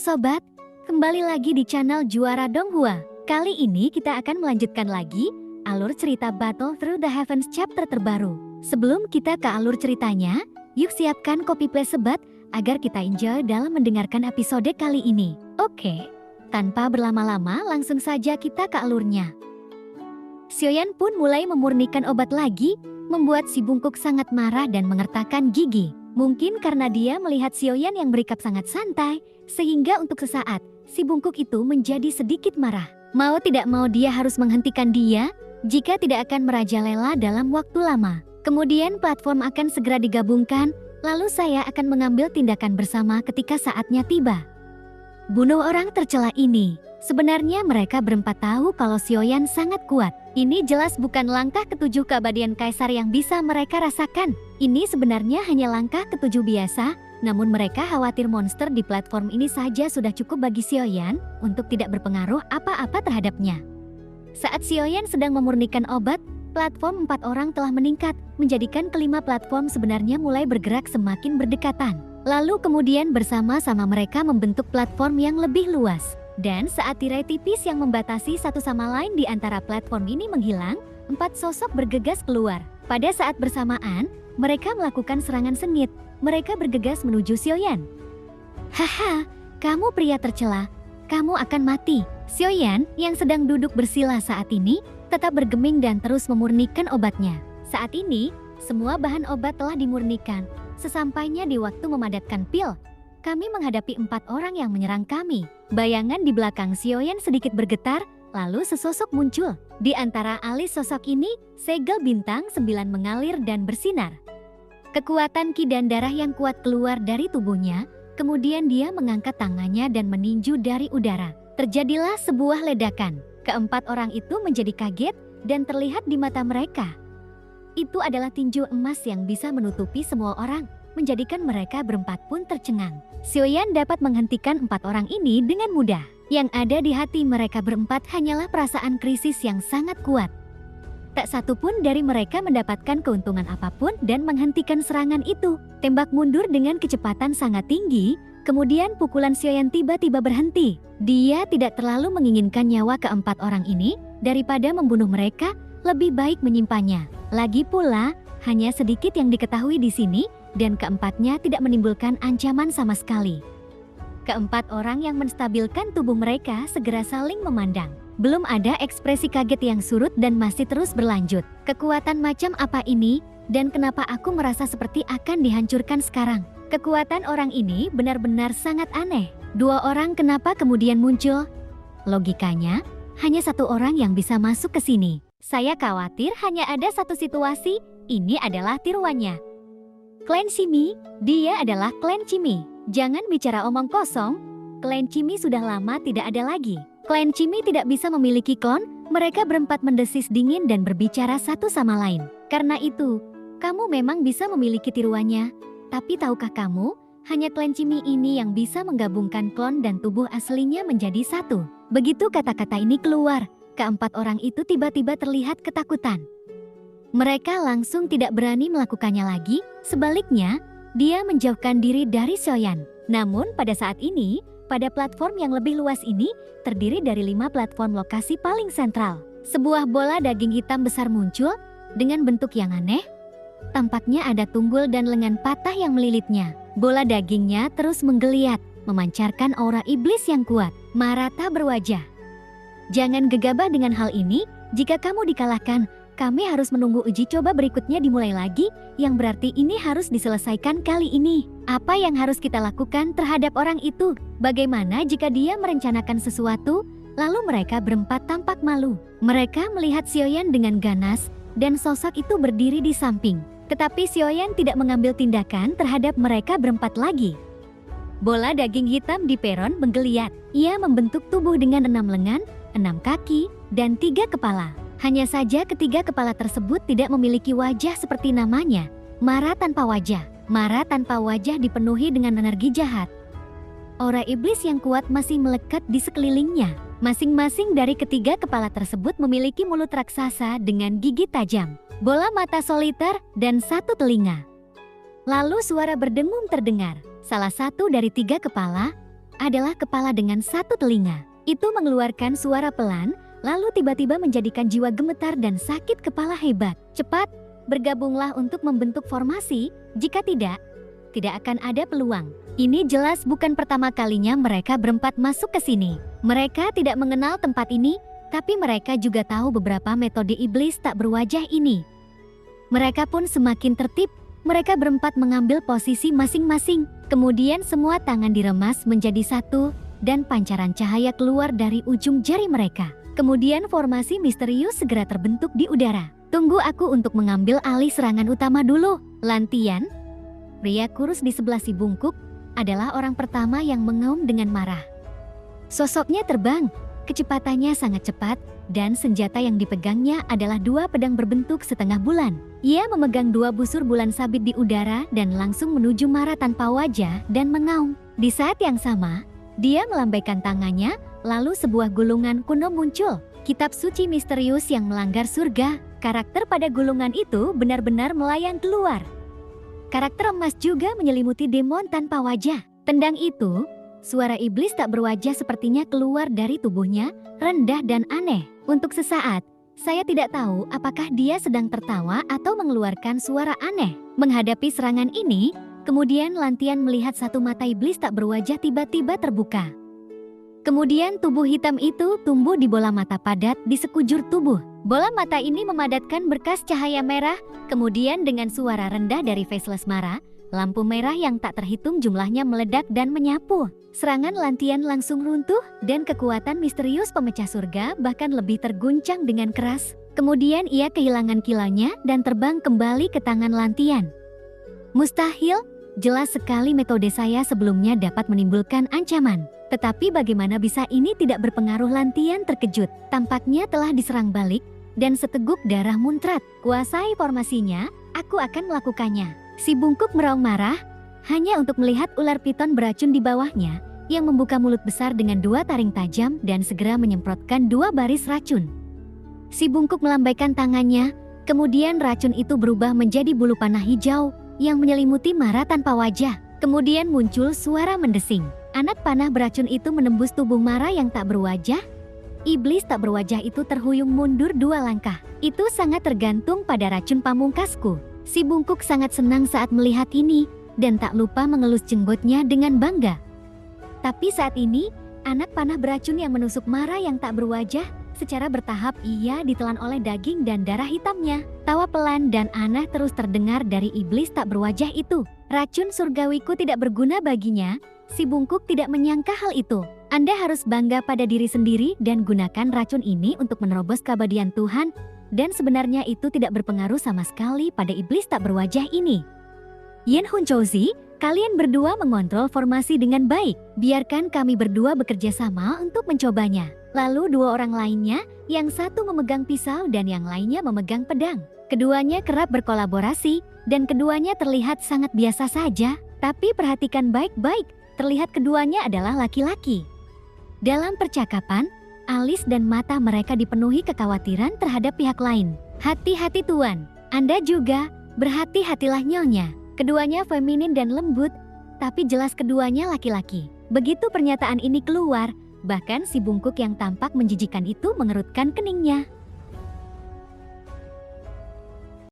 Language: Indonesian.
Halo sobat, kembali lagi di channel Juara Donghua. Kali ini kita akan melanjutkan lagi alur cerita Battle Through the Heavens chapter terbaru. Sebelum kita ke alur ceritanya, yuk siapkan kopi play sobat agar kita enjoy dalam mendengarkan episode kali ini. Oke, tanpa berlama-lama langsung saja kita ke alurnya. Xiaoyan pun mulai memurnikan obat lagi, membuat si bungkuk sangat marah dan mengertakkan gigi. Mungkin karena dia melihat Xiaoyan yang berikap sangat santai, sehingga untuk sesaat, si bungkuk itu menjadi sedikit marah. Mau tidak mau dia harus menghentikan dia, jika tidak akan merajalela dalam waktu lama. Kemudian platform akan segera digabungkan, lalu saya akan mengambil tindakan bersama ketika saatnya tiba. Bunuh orang tercela ini. Sebenarnya mereka berempat tahu kalau Xiaoyan sangat kuat. Ini jelas bukan langkah ketujuh keabadian kaisar yang bisa mereka rasakan. Ini sebenarnya hanya langkah ketujuh biasa, namun mereka khawatir monster di platform ini saja sudah cukup bagi Xiaoyan untuk tidak berpengaruh apa-apa terhadapnya. Saat Xiaoyan sedang memurnikan obat, platform 4 orang telah meningkat, menjadikan kelima platform sebenarnya mulai bergerak semakin berdekatan. Lalu kemudian bersama-sama mereka membentuk platform yang lebih luas. Dan saat tirai tipis yang membatasi satu sama lain di antara platform ini menghilang, 4 sosok bergegas keluar. Pada saat bersamaan, mereka melakukan serangan sengit. Mereka bergegas menuju Xiaoyan. Haha, kamu pria tercela, kamu akan mati. Xiaoyan yang sedang duduk bersila saat ini, tetap bergeming dan terus memurnikan obatnya. Saat ini, semua bahan obat telah dimurnikan. Sesampainya di waktu memadatkan pil, kami menghadapi 4 orang yang menyerang kami. Bayangan di belakang Xiaoyan sedikit bergetar, lalu sesosok muncul. Di antara alis sosok ini, segel bintang 9 mengalir dan bersinar. Kekuatan ki dan darah yang kuat keluar dari tubuhnya, kemudian dia mengangkat tangannya dan meninju dari udara. Terjadilah sebuah ledakan. Keempat orang itu menjadi kaget dan terlihat di mata mereka. Itu adalah tinju emas yang bisa menutupi semua orang, menjadikan mereka berempat pun tercengang. Xiaoyan dapat menghentikan 4 orang ini dengan mudah. Yang ada di hati mereka berempat hanyalah perasaan krisis yang sangat kuat. Tak satu pun dari mereka mendapatkan keuntungan apapun dan menghentikan serangan itu. Tembak mundur dengan kecepatan sangat tinggi, kemudian pukulan Xiaoyan tiba-tiba berhenti. Dia tidak terlalu menginginkan nyawa keempat orang ini, daripada membunuh mereka, lebih baik menyimpannya. Lagi pula, hanya sedikit yang diketahui di sini, dan keempatnya tidak menimbulkan ancaman sama sekali. Keempat orang yang menstabilkan tubuh mereka segera saling memandang. Belum ada ekspresi kaget yang surut dan masih terus berlanjut. Kekuatan macam apa ini, dan kenapa aku merasa seperti akan dihancurkan sekarang? Kekuatan orang ini benar-benar sangat aneh. 2 orang kenapa kemudian muncul? Logikanya, hanya 1 orang yang bisa masuk ke sini. Saya khawatir hanya ada satu situasi, ini adalah tiruannya. Klan Cimi, dia adalah klan Cimi. Jangan bicara omong kosong, klan Cimi sudah lama tidak ada lagi. Klan Cimi tidak bisa memiliki klon, mereka berempat mendesis dingin dan berbicara satu sama lain. Karena itu, kamu memang bisa memiliki tiruannya. Tapi tahukah kamu, hanya klan Cimi ini yang bisa menggabungkan klon dan tubuh aslinya menjadi satu. Begitu kata-kata ini keluar, keempat orang itu tiba-tiba terlihat ketakutan. Mereka langsung tidak berani melakukannya lagi, sebaliknya, dia menjauhkan diri dari Xiaoyan. Namun pada saat ini, pada platform yang lebih luas ini, terdiri dari 5 platform lokasi paling sentral. Sebuah bola daging hitam besar muncul, dengan bentuk yang aneh. Tampaknya ada tunggul dan lengan patah yang melilitnya. Bola dagingnya terus menggeliat, memancarkan aura iblis yang kuat. Marata berwajah. Jangan gegabah dengan hal ini, jika kamu dikalahkan, kami harus menunggu uji coba berikutnya dimulai lagi, yang berarti ini harus diselesaikan kali ini. Apa yang harus kita lakukan terhadap orang itu? Bagaimana jika dia merencanakan sesuatu, lalu mereka berempat tampak malu. Mereka melihat Xiaoyan dengan ganas, dan sosok itu berdiri di samping. Tetapi Xiaoyan tidak mengambil tindakan terhadap mereka berempat lagi. Bola daging hitam di peron menggeliat. Ia membentuk tubuh dengan 6 lengan, 6 kaki, dan 3 kepala. Hanya saja ketiga kepala tersebut tidak memiliki wajah seperti namanya. Mara tanpa wajah. Mara tanpa wajah dipenuhi dengan energi jahat. Aura iblis yang kuat masih melekat di sekelilingnya. Masing-masing dari ketiga kepala tersebut memiliki mulut raksasa dengan gigi tajam, bola mata soliter, dan 1 telinga. Lalu suara berdengung terdengar. Salah satu dari 3 kepala, adalah kepala dengan satu telinga. Itu mengeluarkan suara pelan, lalu tiba-tiba menjadikan jiwa gemetar dan sakit kepala hebat. Cepat, bergabunglah untuk membentuk formasi, jika tidak akan ada peluang. Ini jelas bukan pertama kalinya mereka berempat masuk ke sini. Mereka tidak mengenal tempat ini, tapi mereka juga tahu beberapa metode iblis tak berwajah ini. Mereka pun semakin tertib. Mereka berempat mengambil posisi masing-masing. Kemudian semua tangan diremas menjadi satu, dan pancaran cahaya keluar dari ujung jari mereka. Kemudian formasi misterius segera terbentuk di udara. Tunggu aku untuk mengambil alih serangan utama dulu. Lantian, pria kurus di sebelah si bungkuk, adalah orang pertama yang mengaum dengan marah. Sosoknya terbang, kecepatannya sangat cepat, dan senjata yang dipegangnya adalah dua pedang berbentuk setengah bulan. Ia memegang dua busur bulan sabit di udara dan langsung menuju Mara tanpa wajah dan mengaum. Di saat yang sama, dia melambaikan tangannya, lalu sebuah gulungan kuno muncul. Kitab suci misterius yang melanggar surga. Karakter pada gulungan itu benar-benar melayang keluar. Karakter emas juga menyelimuti demon tanpa wajah. Tendang itu, suara iblis tak berwajah sepertinya keluar dari tubuhnya, rendah dan aneh. Untuk sesaat, saya tidak tahu apakah dia sedang tertawa atau mengeluarkan suara aneh. Menghadapi serangan ini, kemudian Lantian melihat satu mata iblis tak berwajah tiba-tiba terbuka. Kemudian tubuh hitam itu tumbuh di bola mata padat di sekujur tubuh. Bola mata ini memadatkan berkas cahaya merah, kemudian dengan suara rendah dari Faceless Mara, lampu merah yang tak terhitung jumlahnya meledak dan menyapu. Serangan Lantian langsung runtuh dan kekuatan misterius pemecah surga bahkan lebih terguncang dengan keras. Kemudian ia kehilangan kilaunya dan terbang kembali ke tangan Lantian. Mustahil, jelas sekali metode saya sebelumnya dapat menimbulkan ancaman. Tetapi bagaimana bisa ini tidak berpengaruh? Lantian terkejut. Tampaknya telah diserang balik dan seteguk darah muncrat. Kuasai formasinya, aku akan melakukannya. Si bungkuk meraung marah, hanya untuk melihat ular piton beracun di bawahnya yang membuka mulut besar dengan dua taring tajam dan segera menyemprotkan dua baris racun. Si bungkuk melambaikan tangannya, kemudian racun itu berubah menjadi bulu panah hijau yang menyelimuti Mara tanpa wajah. Kemudian muncul suara mendesing. Anak panah beracun itu menembus tubuh Mara yang tak berwajah. Iblis tak berwajah itu terhuyung mundur dua langkah. Itu sangat tergantung pada racun pamungkasku. Si bungkuk sangat senang saat melihat ini, dan tak lupa mengelus jenggotnya dengan bangga. Tapi saat ini, anak panah beracun yang menusuk Mara yang tak berwajah, secara bertahap ia ditelan oleh daging dan darah hitamnya. Tawa pelan dan aneh terus terdengar dari iblis tak berwajah itu. Racun surgawiku tidak berguna baginya. Si bungkuk tidak menyangka hal itu. Anda harus bangga pada diri sendiri dan gunakan racun ini untuk menerobos keabadian Tuhan. Dan sebenarnya itu tidak berpengaruh sama sekali pada iblis tak berwajah ini. Yin Hunchouzi, kalian berdua mengontrol formasi dengan baik. Biarkan kami berdua bekerja sama untuk mencobanya. Lalu dua orang lainnya, yang satu memegang pisau dan yang lainnya memegang pedang. Keduanya kerap berkolaborasi, dan keduanya terlihat sangat biasa saja. Tapi perhatikan baik-baik, terlihat keduanya adalah laki-laki. Dalam percakapan, alis dan mata mereka dipenuhi kekhawatiran terhadap pihak lain. Hati-hati Tuan, Anda juga, berhati-hatilah Nyonya. Keduanya feminin dan lembut, tapi jelas keduanya laki-laki. Begitu pernyataan ini keluar, bahkan si bungkuk yang tampak menjijikan itu mengerutkan keningnya.